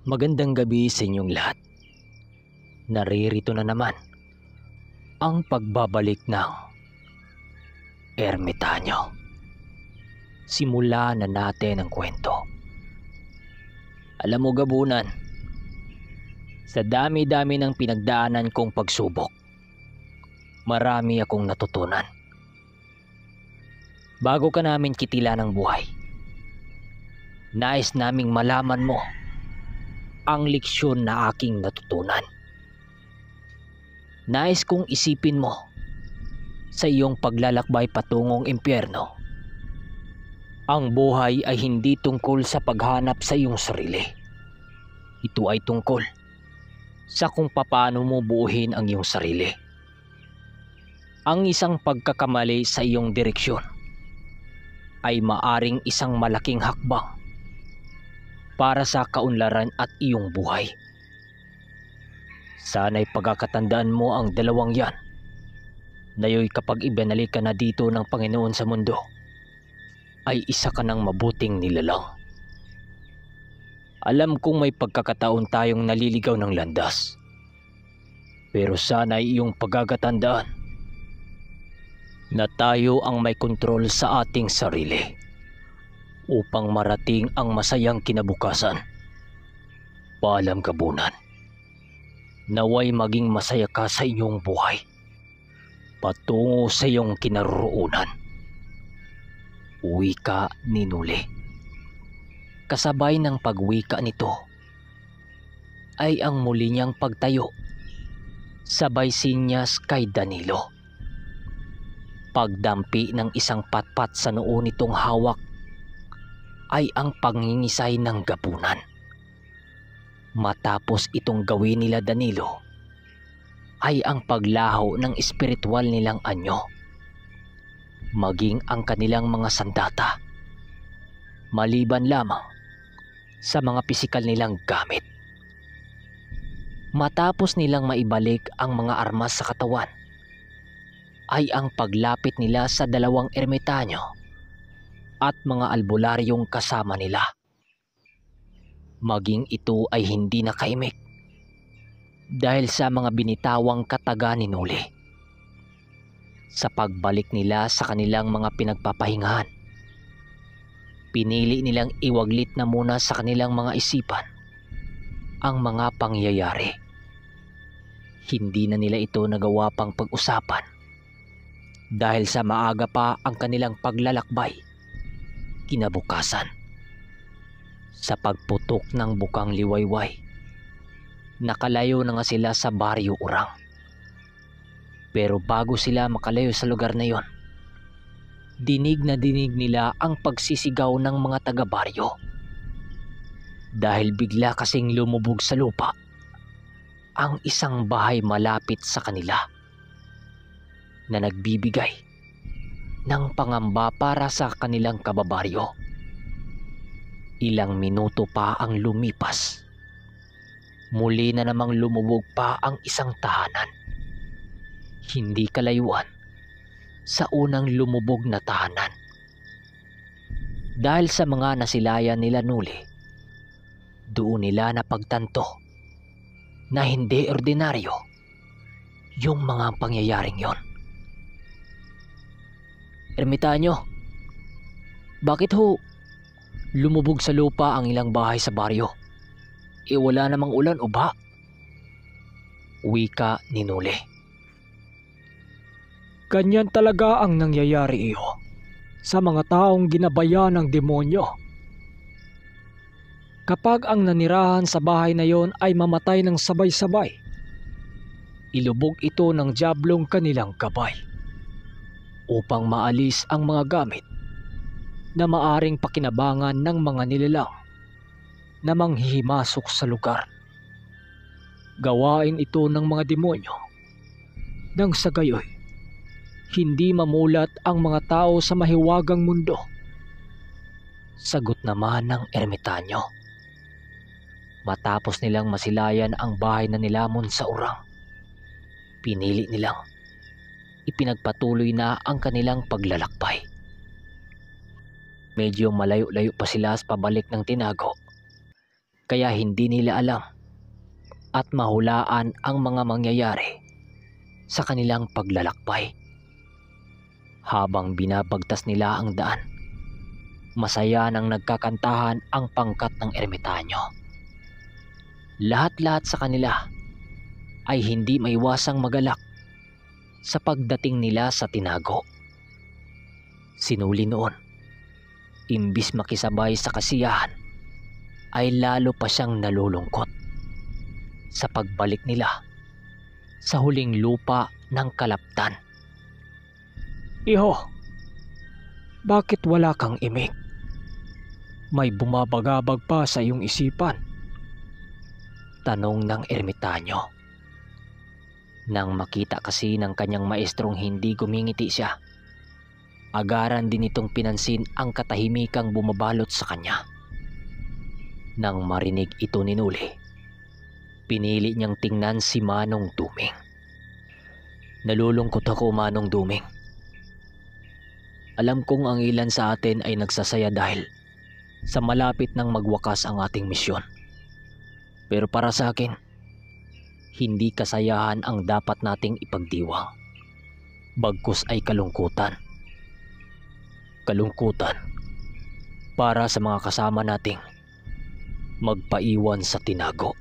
Magandang gabi sa inyong lahat. Naririto na naman ang pagbabalik ng Ermitanyo. Simulan na natin ang kwento. Alam mo gabunan, sa dami-dami ng pinagdaanan kong pagsubok, marami akong natutunan. Bago ka namin kitila ng buhay, nais naming malaman mo ang leksyon na aking natutunan. Nais kong isipin mo sa iyong paglalakbay patungong impyerno. Ang buhay ay hindi tungkol sa paghanap sa iyong sarili. Ito ay tungkol sa kung paano mo buuhin ang iyong sarili. Ang isang pagkakamali sa iyong direksyon ay maaring isang malaking hakbang para sa kaunlaran at iyong buhay. Sana'y pagkakatandaan mo ang dalawang yan. Nayo'y kapag ibinalik ka na dito ng Panginoon sa mundo, ay isa ka ng mabuting nilalang. Alam kong may pagkakataon tayong naliligaw ng landas. Pero sana'y iyong pagkakatandaan na tayo ang may kontrol sa ating sarili upang marating ang masayang kinabukasan. Paalam gabunan. Naway maging masaya ka sa iyong buhay patungo sa iyong kinaroroonan. Wika ni Nuli. Kasabay ng pagwika nito ay ang muli niyang pagtayo, sabay sinyas kay Danilo. Pagdampi ng isang patpat sa noo nitong hawak ay ang pangingisay ng gabunan. Matapos itong gawin nila Danilo ay ang paglaho ng espiritual nilang anyo, maging ang kanilang mga sandata, maliban lamang sa mga pisikal nilang gamit. Matapos nilang maibalik ang mga armas sa katawan ay ang paglapit nila sa dalawang ermitanyo at mga albularyong kasama nila. Maging ito ay hindi nakaimik dahil sa mga binitawang kataga ni Nuli. Sa pagbalik nila sa kanilang mga pinagpapahingahan, pinili nilang iwaglit na muna sa kanilang mga isipan ang mga pangyayari. Hindi na nila ito nagawa pang pag-usapan dahil sa maaga pa ang kanilang paglalakbay kinabukasan. Sa pagputok ng bukang liwayway, nakalayo na nga sila sa Baryo Urang. Pero bago sila makalayo sa lugar na yon, dinig na dinig nila ang pagsisigaw ng mga taga-baryo. Dahil bigla kasing lumubog sa lupa ang isang bahay malapit sa kanila na nagbibigay ng pangamba para sa kanilang kababaryo. Ilang minuto pa ang lumipas, muli na namang lumubog pa ang isang tahanan. Hindi kalayuan sa unang lumubog na tahanan. Dahil sa mga nasilayan nila Nuli, doon nila napagtanto na hindi ordinaryo yung mga pangyayaring yon. Ermitanyo, bakit ho lumubog sa lupa ang ilang bahay sa baryo? Wala namang ulan o ba? Wika ni Nuli. Ganyan talaga ang nangyayari iyo sa mga taong ginabayan ng demonyo. Kapag ang nanirahan sa bahay na yon ay mamatay ng sabay-sabay, ilubog ito ng diablong kanilang gabay upang maalis ang mga gamit na maaring pakinabangan ng mga nilalang na manghihimasok sa lugar. Gawain ito ng mga demonyo nang sa gayoy hindi mamulat ang mga tao sa mahiwagang mundo. Sagot naman ng ermitanyo. Matapos nilang masilayan ang bahay na nilamon sa urang, pinili nilang ipinagpatuloy na ang kanilang paglalakbay. Medyo malayo-layo pa sila sa pabalik ng tinago kaya hindi nila alam at mahulaan ang mga mangyayari sa kanilang paglalakbay. Habang binabagtas nila ang daan, masaya nang nagkakantahan ang pangkat ng ermitanyo. Lahat-lahat sa kanila ay hindi maiwasang magalak sa pagdating nila sa tinago. Sinuli noon, imbis makisabay sa kasiyahan, ay lalo pa siyang nalulungkot sa pagbalik nila sa huling lupa ng kalaptan. Iho, bakit wala kang imik? May bumabagabag pa sa iyong isipan. Tanong ng ermitanyo. Nang makita kasi ng kanyang maestrong hindi gumingiti siya, agaran din itong pinansin ang katahimikang bumabalot sa kanya. Nang marinig ito ni Nuli, pinili niyang tingnan si Manong Duming. Nalulungkot ako, Manong Duming. Alam kong ang ilan sa atin ay nagsasaya dahil sa malapit nang magwakas ang ating misyon. Pero para sa akin, hindi kasayahan ang dapat nating ipagdiwang. Bagkus ay kalungkutan. Kalungkutan para sa mga kasama nating magpaiwan sa tinago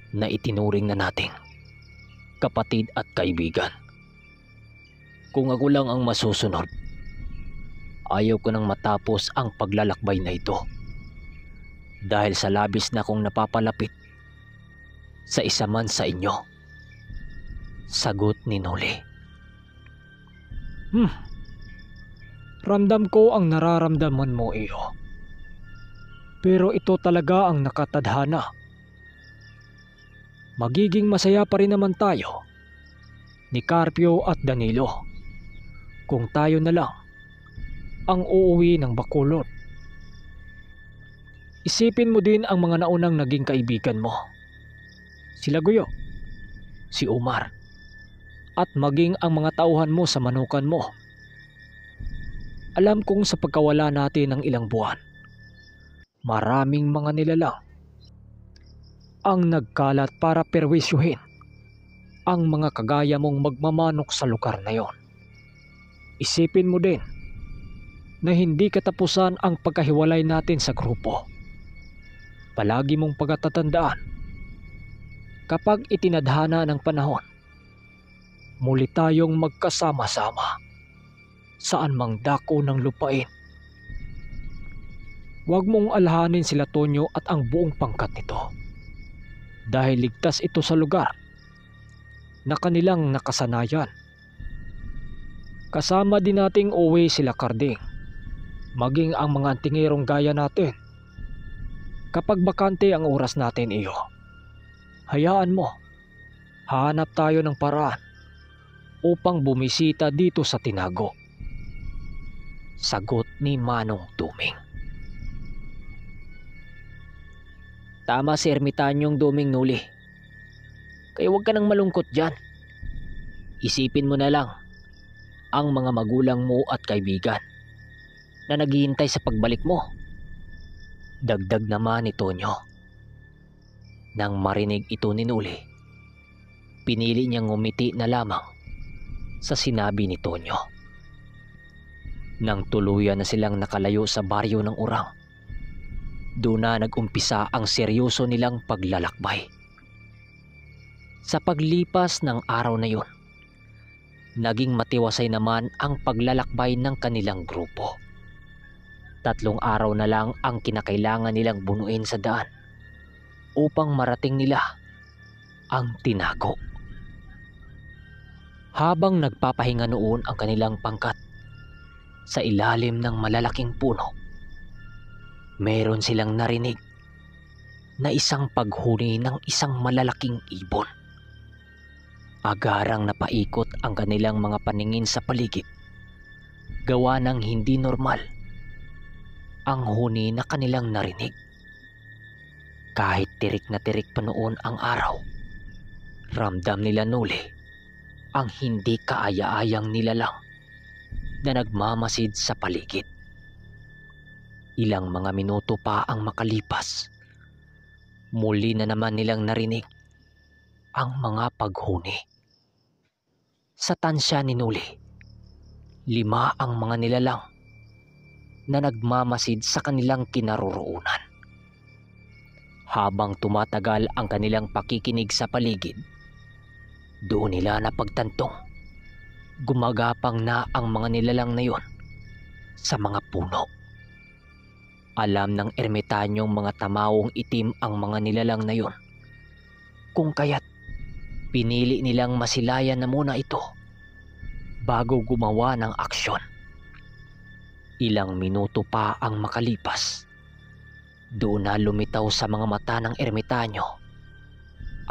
na itinuring na nating kapatid at kaibigan. Kung ako lang ang masusunod, ayaw ko nang matapos ang paglalakbay na ito dahil sa labis na kong napapalapit sa isa man sa inyo. Sagot ni Nuli. Ramdam ko ang nararamdaman mo, Iho. Pero ito talaga ang nakatadhana. Magiging masaya pa rin naman tayo ni Carpio at Danilo kung tayo na lang ang uuwi ng Bacolod. Isipin mo din ang mga naunang naging kaibigan mo. Sila Guyo, si Umar, at maging ang mga tauhan mo sa manukan mo. Alam kong sa pagkawala natin ng ilang buwan, maraming mga nilalang ang nagkalat para perwisyuhin ang mga kagaya mong magmamanok sa lugar na yon. Isipin mo din na hindi katapusan ang pagkahiwalay natin sa grupo. Palagi mong pagkatatandaan, kapag itinadhana ng panahon, muli tayong magkasama-sama saan mang dako ng lupain. Huwag mong alhanin sila Tonyo at ang buong pangkat nito dahil ligtas ito sa lugar na kanilang nakasanayan. Kasama din nating uwi sila Karding, maging ang mga antingerong gaya natin. Kapag bakante ang oras natin, Iyo, hayaan mo, hanap tayo ng paraan upang bumisita dito sa tinago. Sagot ni Manong Duming. Tama si ermitanyong Duming, Nuli. Kaya huwag ka nang malungkot dyan. Isipin mo na lang ang mga magulang mo at kaibigan na naghihintay sa pagbalik mo. Dagdag naman ni Tonyo. Nang marinig ito ni Nuli, pinili niyang ngumiti na lamang sa sinabi ni Tonyo. Nang tuluyan na silang nakalayo sa baryo ng Urang, doon na nag-umpisa ang seryoso nilang paglalakbay. Sa paglipas ng araw na yun, naging matiwasay naman ang paglalakbay ng kanilang grupo. 3 araw na lang ang kinakailangan nilang bunuin sa daan upang marating nila ang tinago. Habang nagpapahinga noon ang kanilang pangkat sa ilalim ng malalaking puno, meron silang narinig na isang paghuni ng isang malalaking ibon. Agarang napaikot ang kanilang mga paningin sa paligid, gawa ng hindi normal ang huni na kanilang narinig. Kahit tirik na tirik pa noon ang araw, ramdam nila Nuli ang hindi kaaya-ayang nilalang na nagmamasid sa paligid. Ilang mga minuto pa ang makalipas Muli na naman nilang narinig ang mga paghuni. Sa tansya ni Nuli, 5 ang mga nilalang na nagmamasid sa kanilang kinaroroonan. Habang tumatagal ang kanilang pakikinig sa paligid, doon nila napagtantong gumagapang na ang mga nilalang na yon sa mga puno. Alam ng ermitanyong mga tamawong itim ang mga nilalang na yon, kung kaya't pinili nilang masilayan na muna ito bago gumawa ng aksyon. Ilang minuto pa ang makalipas, doon na lumitaw sa mga mata ng ermitanyo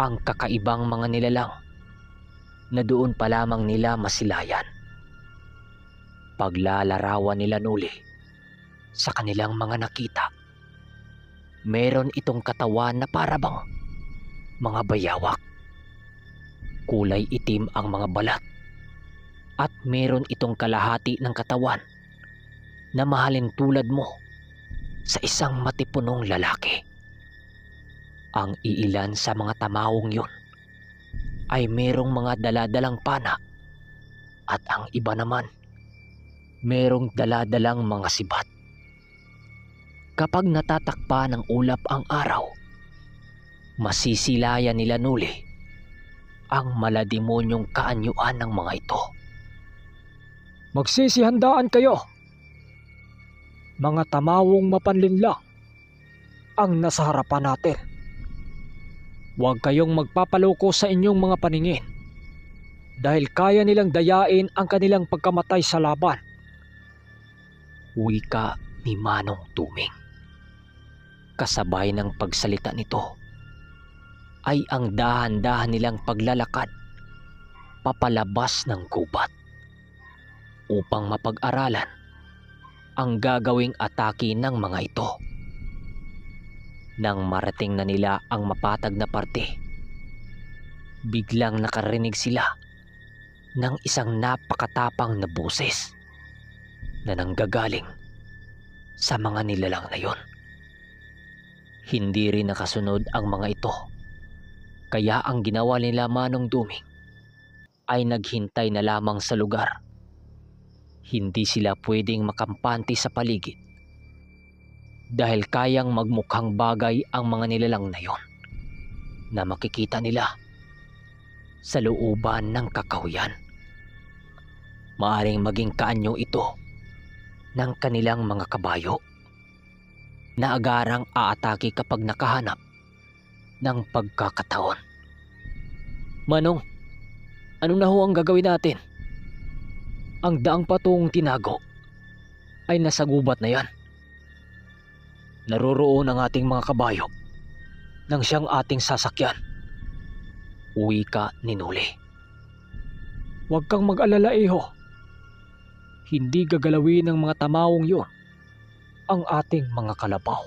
ang kakaibang mga nilalang na doon pa lamang nila masilayan. Paglalarawan nila Nuli sa kanilang mga nakita, meron itong katawan na parabang mga bayawak. Kulay itim ang mga balat at meron itong kalahati ng katawan na mahalin tulad mo sa isang matipunong lalaki. Ang iilan sa mga tamawong yun ay merong mga daladalang pana at ang iba naman merong daladalang mga sibat. Kapag natatakpa ng ulap ang araw, masisilayan nila Nuli ang malademonyong kaanyuan ng mga ito. Magsisihandaan kayo, mga tamawong mapanlinlang ang nasa harapan natin. Huwag kayong magpapaloko sa inyong mga paningin dahil kaya nilang dayain ang kanilang pagkamatay sa laban. Wika ni Manong Tuming. Kasabay ng pagsalita nito ay ang dahan-dahan nilang paglalakad papalabas ng gubat upang mapag-aralan ang gagawing atake ng mga ito. Nang marating na nila ang mapatag na parte, biglang nakarinig sila ng isang napakatapang na boses na nanggagaling sa mga nilalang na yon. Hindi rin nakasunod ang mga ito, kaya ang ginawa nila Manong Duming ay naghintay na lamang sa lugar. Hindi sila pwedeng makampante sa paligid dahil kayang magmukhang bagay ang mga nilalang na yon na makikita nila sa looban ng kakahuyan. Maaring maging kaanyo ito ng kanilang mga kabayo na agarang aatake kapag nakahanap ng pagkakataon. Manong, ano na ho ang gagawin natin? Ang daang patong tinago ay nasa gubat na yan. Naroroon ang ating mga kabayo nang siyang ating sasakyan. Wika ni Nuli. Huwag kang mag-alala, iho. Hindi gagalawin ng mga tamawong yon ang ating mga kalabaw.